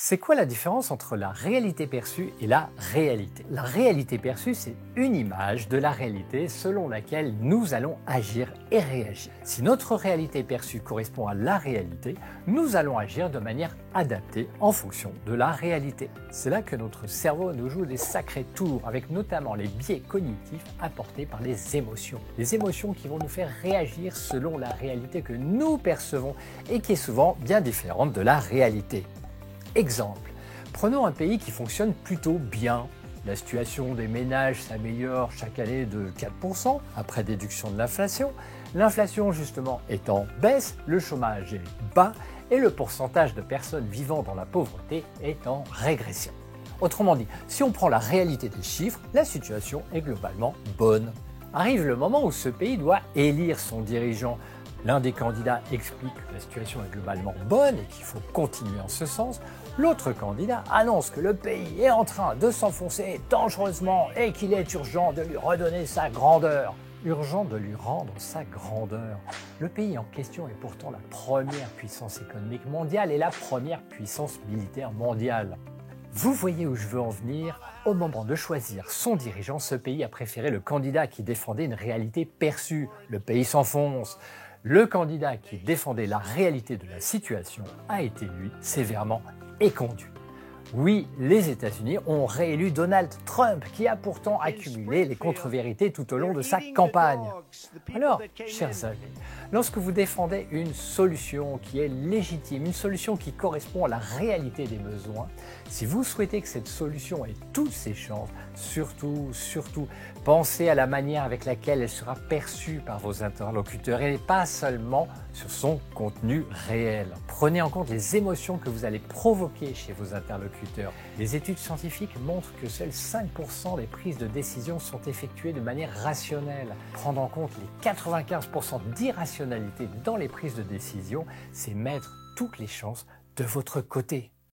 C'est quoi la différence entre la réalité perçue et la réalité? La réalité perçue, c'est une image de la réalité selon laquelle nous allons agir et réagir. Si notre réalité perçue correspond à la réalité, nous allons agir de manière adaptée en fonction de la réalité. C'est là que notre cerveau nous joue des sacrés tours, avec notamment les biais cognitifs apportés par les émotions. Les émotions qui vont nous faire réagir selon la réalité que nous percevons et qui est souvent bien différente de la réalité. Exemple, prenons un pays qui fonctionne plutôt bien. La situation des ménages s'améliore chaque année de 4% après déduction de l'inflation. L'inflation justement est en baisse, le chômage est bas et le pourcentage de personnes vivant dans la pauvreté est en régression. Autrement dit, si on prend la réalité des chiffres, la situation est globalement bonne. Arrive le moment où ce pays doit élire son dirigeant. L'un des candidats explique que la situation est globalement bonne et qu'il faut continuer en ce sens. L'autre candidat annonce que le pays est en train de s'enfoncer dangereusement et qu'il est urgent de lui redonner sa grandeur. Urgent de lui rendre sa grandeur. Le pays en question est pourtant la première puissance économique mondiale et la première puissance militaire mondiale. Vous voyez où je veux en venir? Au moment de choisir son dirigeant, ce pays a préféré le candidat qui défendait une réalité perçue. Le pays s'enfonce. Le candidat qui défendait la réalité de la situation a été, lui, sévèrement éconduit. Oui, les États-Unis ont réélu Donald Trump, qui a pourtant accumulé les contre-vérités tout au long de sa campagne. Alors, chers amis, lorsque vous défendez une solution qui est légitime, une solution qui correspond à la réalité des besoins, si vous souhaitez que cette solution ait toutes ses chances, surtout, pensez à la manière avec laquelle elle sera perçue par vos interlocuteurs et pas seulement sur son contenu réel. Prenez en compte les émotions que vous allez provoquer chez vos interlocuteurs. Les études scientifiques montrent que seuls 5% des prises de décision sont effectuées de manière rationnelle. Prendre en compte les 95% d'irrationalité dans les prises de décision, c'est mettre toutes les chances de votre côté.